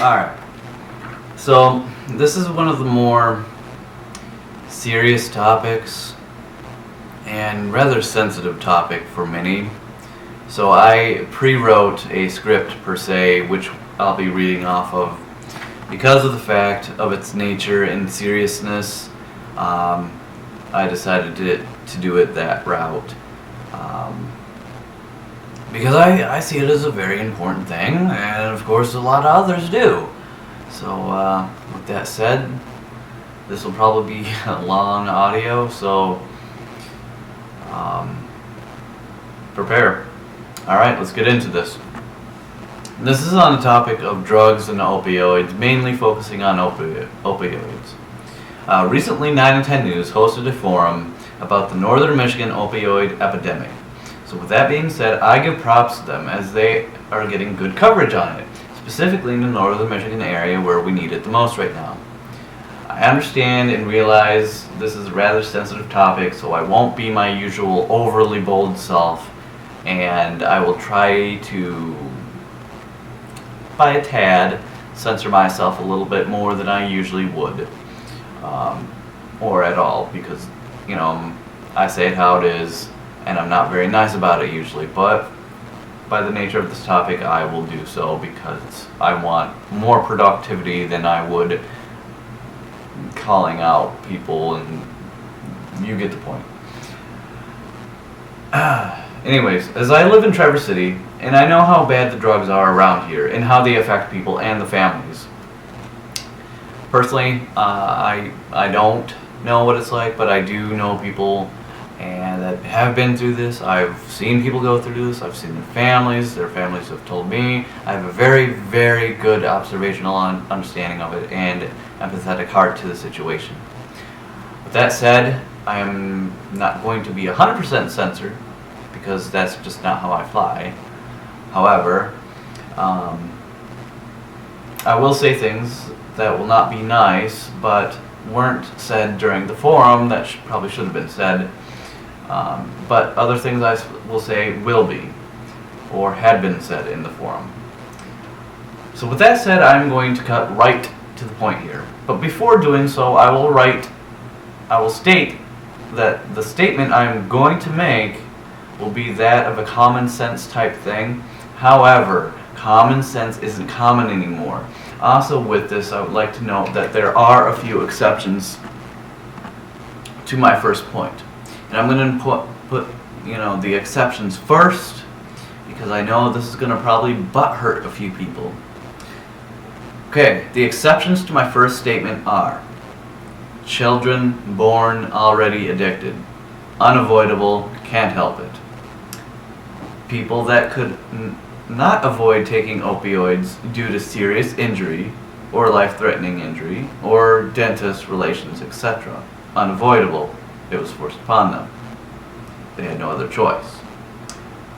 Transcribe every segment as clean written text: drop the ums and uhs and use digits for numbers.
Alright, so this is one of the more serious topics and rather sensitive topic for many. So I pre-wrote a script per se, which I'll be reading off of. Because of the fact of its nature and seriousness, I decided to do it that route. Because I see it as a very important thing, and of course a lot of others do. So with that said, this will probably be a long audio, so prepare. Alright, let's get into this. This is on the topic of drugs and opioids, mainly focusing on opioids. Recently, 9 and 10 News hosted a forum about the Northern Michigan opioid epidemic. So with that being said, I give props to them as they are getting good coverage on it, specifically in the Northern Michigan area where we need it the most right now. I understand and realize this is a rather sensitive topic, so I won't be my usual overly bold self, and I will try to, by a tad, censor myself a little bit more than I usually would, or at all, because, you know, I say it how it is, and I'm not very nice about it usually, but by the nature of this topic, I will do so because I want more productivity than I would calling out people, and you get the point. Anyways, as I live in Traverse City, and I know how bad the drugs are around here, and how they affect people and the families. Personally, I don't know what it's like, but I do know people and that have been through this. I've seen people go through this. I've seen their families have told me. I have a very, very good observational understanding of it and empathetic heart to the situation. With that said, I am not going to be 100% censored because that's just not how I fly. However, I will say things that will not be nice, but weren't said during the forum that probably should have been said. But other things I will say will be, or had been said in the forum. So with that said, I'm going to cut right to the point here. But before doing so, I will state that the statement I'm going to make will be that of a common sense type thing. However, common sense isn't common anymore. Also with this, I would like to note that there are a few exceptions to my first point. And I'm going to put the exceptions first, because I know this is going to probably butt-hurt a few people. Okay, the exceptions to my first statement are children born already addicted, unavoidable, can't help it. People that could not avoid taking opioids due to serious injury or life-threatening injury or dentist relations, etc. Unavoidable. It was forced upon them. They had no other choice.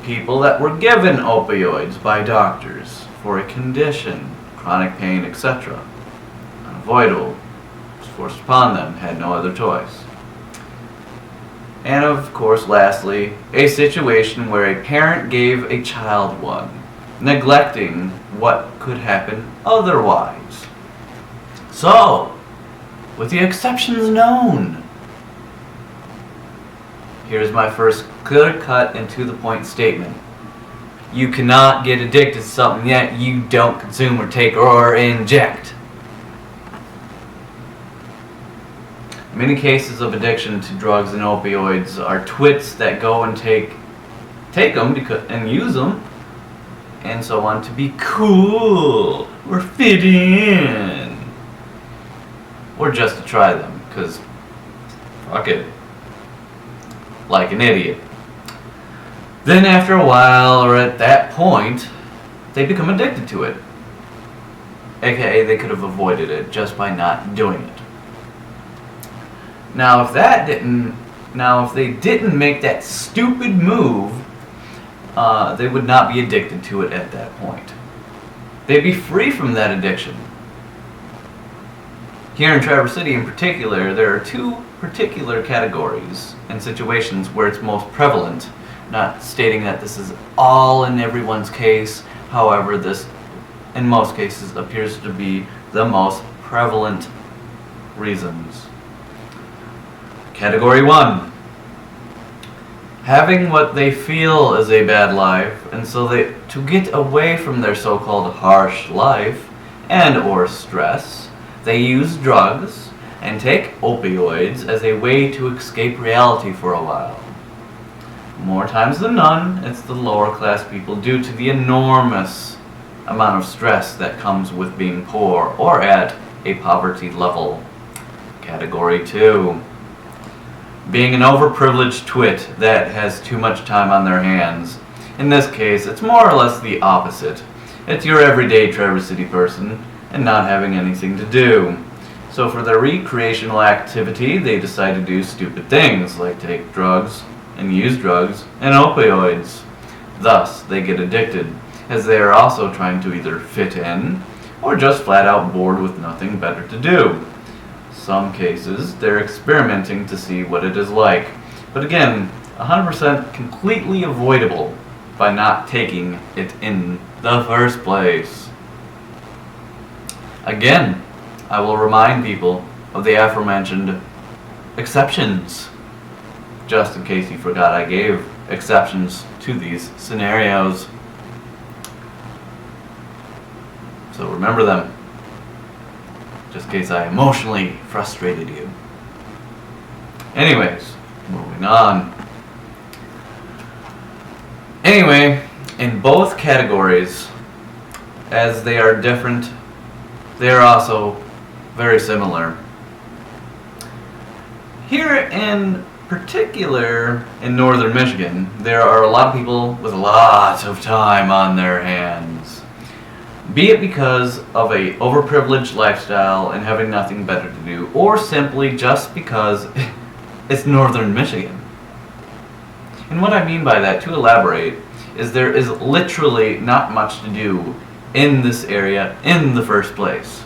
People that were given opioids by doctors for a condition, chronic pain, etc. Unavoidable. It was forced upon them, had no other choice. And of course, lastly, a situation where a parent gave a child one, neglecting what could happen otherwise. So, with the exceptions known, here's my first clear-cut and to-the-point statement. You cannot get addicted to something yet you don't consume or take or inject. Many cases of addiction to drugs and opioids are twits that go and take them and use them and so on to be cool or fit in, or just to try them because fuck it, like an idiot. Then after a while, or at that point, they become addicted to it. AKA they could have avoided it just by not doing it. Now if they didn't make that stupid move, they would not be addicted to it at that point. They'd be free from that addiction. Here in Traverse City in particular, there are two particular categories and situations where it's most prevalent. Not stating that this is all in everyone's case, however, this in most cases, appears to be the most prevalent reasons. Category 1. Having what they feel is a bad life, and so to get away from their so-called harsh life and or stress, they use drugs and take opioids as a way to escape reality for a while. More times than none, it's the lower class people due to the enormous amount of stress that comes with being poor or at a poverty level. Category 2. Being an overprivileged twit that has too much time on their hands. In this case, it's more or less the opposite. It's your everyday Traverse City person and not having anything to do. So for their recreational activity, they decide to do stupid things like take drugs and use drugs and opioids. Thus, they get addicted, as they are also trying to either fit in or just flat out bored with nothing better to do. Some cases, they're experimenting to see what it is like. But again, 100% completely avoidable by not taking it in the first place. Again, I will remind people of the aforementioned exceptions, just in case you forgot I gave exceptions to these scenarios. So remember them, just in case I emotionally frustrated you. Anyways, moving on. Anyway, in both categories, as they are different, they are also very similar. Here in particular, in northern Michigan, there are a lot of people with lots of time on their hands. Be it because of a overprivileged lifestyle and having nothing better to do, or simply just because it's northern Michigan. And what I mean by that, to elaborate, is there is literally not much to do in this area in the first place.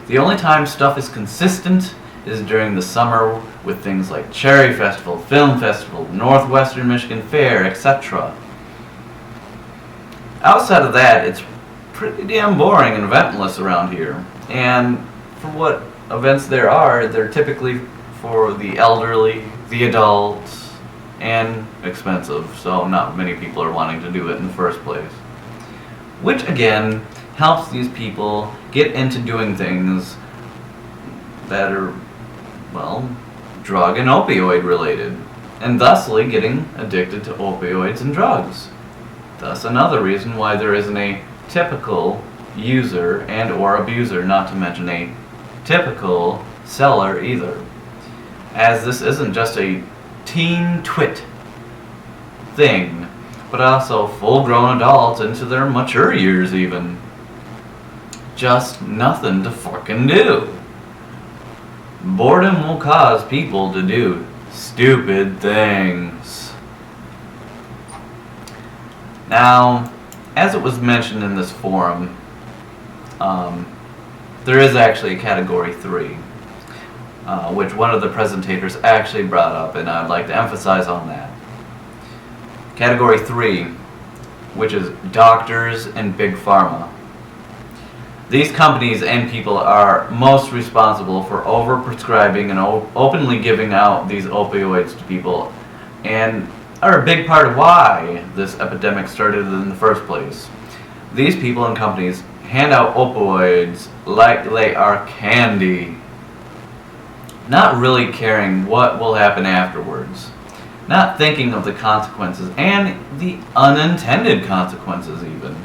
The only time stuff is consistent is during the summer with things like Cherry Festival, Film Festival, Northwestern Michigan Fair, etc. Outside of that, it's pretty damn boring and eventless around here. And for what events there are, they're typically for the elderly, the adults, and expensive, so not many people are wanting to do it in the first place. Which again helps these people get into doing things that are, well, drug and opioid related, and thusly getting addicted to opioids and drugs. Thus another reason why there isn't a typical user and or abuser, not to mention a typical seller either, as this isn't just a teen twit thing, but also full-grown adults into their mature years even. Just nothing to fucking do. Boredom will cause people to do stupid things. Now, as it was mentioned in this forum, there is actually a category 3, which one of the presentators actually brought up, and I'd like to emphasize on that. Category 3, which is Doctors and Big Pharma. These companies and people are most responsible for overprescribing and openly giving out these opioids to people, and are a big part of why this epidemic started in the first place. These people and companies hand out opioids like they are candy, not really caring what will happen afterwards, not thinking of the consequences and the unintended consequences even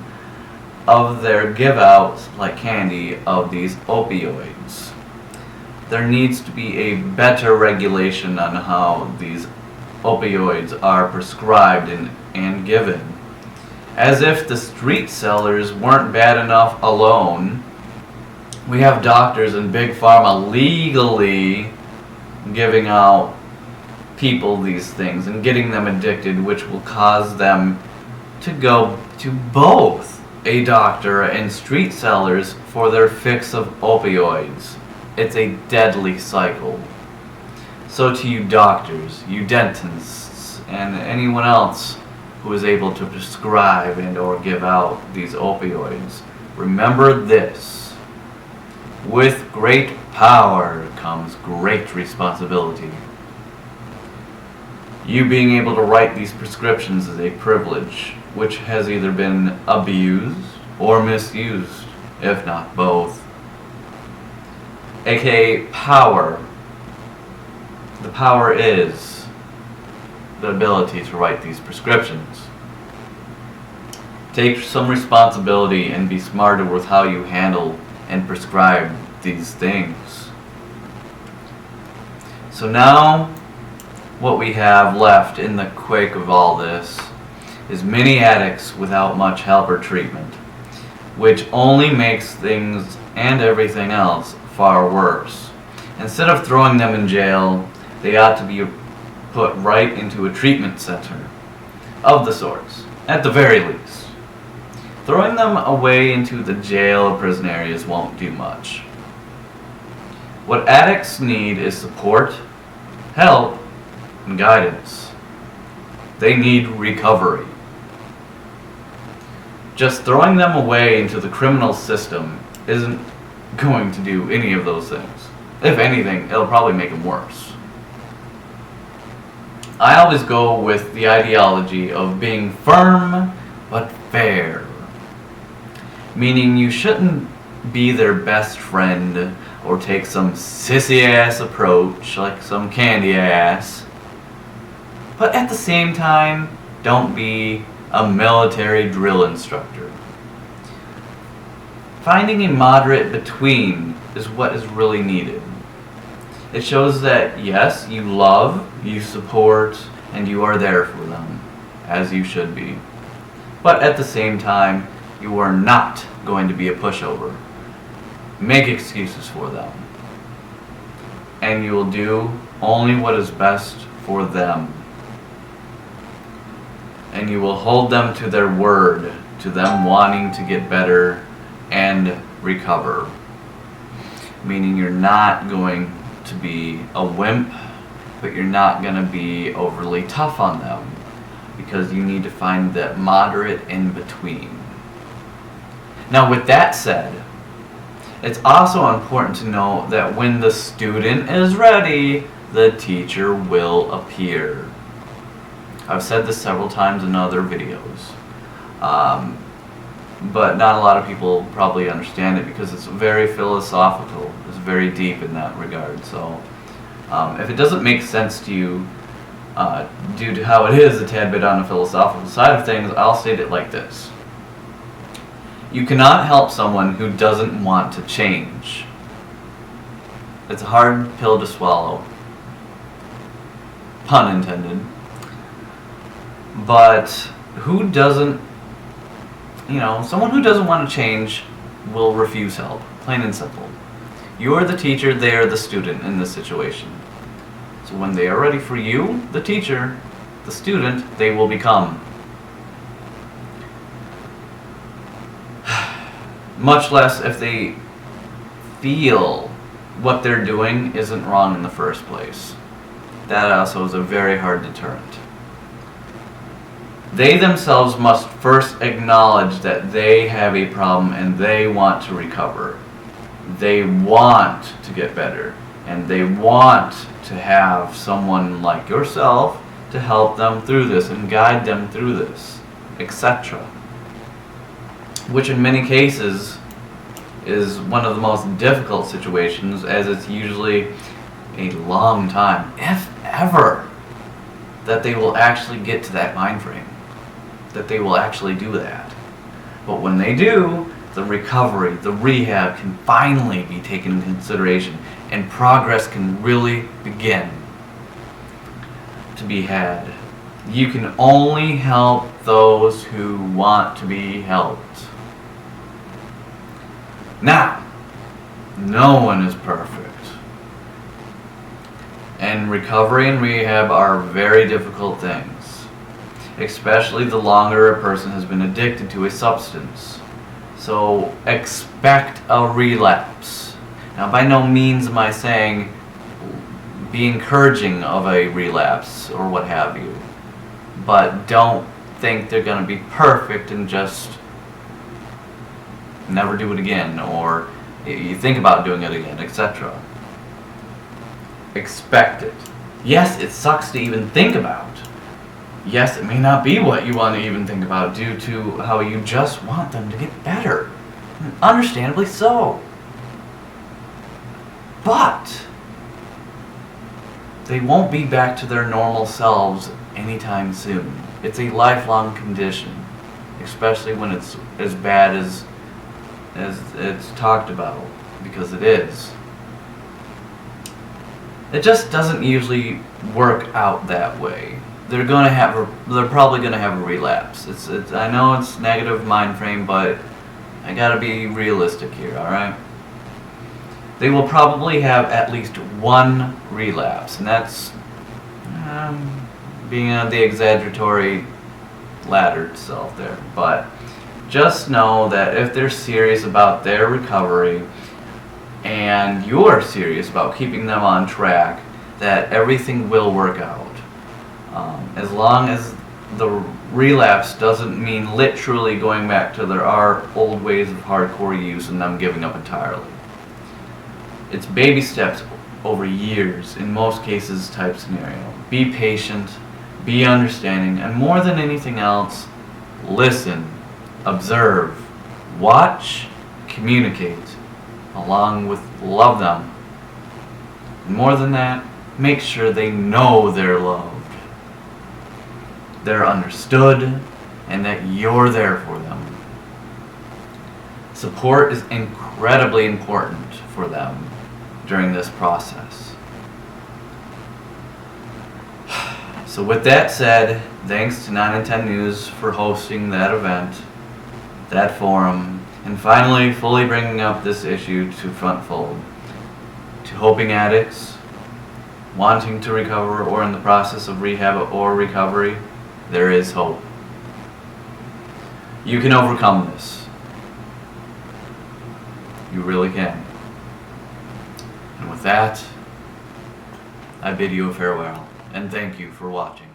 of their give outs like candy of these opioids. There needs to be a better regulation on how these opioids are prescribed and given. As if the street sellers weren't bad enough alone, we have doctors and big pharma legally giving out people these things and getting them addicted, which will cause them to go to both a doctor and street sellers for their fix of opioids. It's a deadly cycle. So to you doctors, you dentists, and anyone else who is able to prescribe and or give out these opioids, remember this: with great power comes great responsibility. You being able to write these prescriptions is a privilege which has either been abused or misused, if not both. AKA power. The power is the ability to write these prescriptions. Take some responsibility and be smarter with how you handle and prescribe these things. So now, what we have left in the quake of all this is many addicts without much help or treatment, which only makes things and everything else far worse. Instead of throwing them in jail, they ought to be put right into a treatment center of the sorts, at the very least. Throwing them away into the jail or prison areas won't do much. What addicts need is support, help, and guidance. They need recovery. Just throwing them away into the criminal system isn't going to do any of those things. If anything, it'll probably make them worse. I always go with the ideology of being firm but fair. Meaning you shouldn't be their best friend or take some sissy ass approach like some candy ass. But at the same time, don't be a military drill instructor. Finding a moderate between is what is really needed. It shows that yes, you love, you support, and you are there for them, as you should be. But at the same time, you are not going to be a pushover. Make excuses for them. And you will do only what is best for them. And you will hold them to their word, to them wanting to get better and recover. Meaning you're not going to be a wimp, but you're not going to be overly tough on them, because you need to find that moderate in between. Now with that said, it's also important to know that when the student is ready, the teacher will appear. I've said this several times in other videos, but not a lot of people probably understand it because it's very philosophical. It's very deep in that regard. So if it doesn't make sense to you due to how it is a tad bit on the philosophical side of things, I'll state it like this. You cannot help someone who doesn't want to change. It's a hard pill to swallow. Pun intended. But who doesn't, someone who doesn't want to change will refuse help, plain and simple. You're the teacher, they are the student in this situation. So when they are ready for you, the teacher, the student, they will become. Much less if they feel what they're doing isn't wrong in the first place. That also is a very hard deterrent. They themselves must first acknowledge that they have a problem and they want to recover. They want to get better, and they want to have someone like yourself to help them through this and guide them through this, etc. Which in many cases is one of the most difficult situations, as it's usually a long time, if ever, that they will actually get to that mind frame, that they will actually do that. But when they do, the recovery, the rehab can finally be taken into consideration, and progress can really begin to be had. You can only help those who want to be helped. Now, no one is perfect. And recovery and rehab are very difficult things, especially the longer a person has been addicted to a substance. So expect a relapse. Now, by no means am I saying be encouraging of a relapse or what have you, but don't think they're going to be perfect and just never do it again, or you think about doing it again, etc. Expect it. Yes, it sucks to even think about. Yes, it may not be what you want to even think about due to how you just want them to get better. And understandably so. But they won't be back to their normal selves anytime soon. It's a lifelong condition, especially when it's as bad as it's talked about, because it is. It just doesn't usually work out that way. They're probably gonna have a relapse. I know it's negative mind frame, but I gotta be realistic here, alright? They will probably have at least one relapse, and that's being on the exaggeratory ladder itself there. But just know that if they're serious about their recovery and you're serious about keeping them on track, that everything will work out. As long as the relapse doesn't mean literally going back to their old ways of hardcore use and them giving up entirely. It's baby steps over years, in most cases, type scenario. Be patient, be understanding, and more than anything else, listen, observe, watch, communicate, along with love them. And more than that, make sure they know they're loved, they're understood, and that you're there for them. Support is incredibly important for them during this process. So with that said, thanks to 910 News for hosting that event, that forum, and finally fully bringing up this issue to front fold. To hoping addicts wanting to recover or in the process of rehab or recovery, there is hope. You can overcome this. You really can. And with that, I bid you a farewell, and thank you for watching.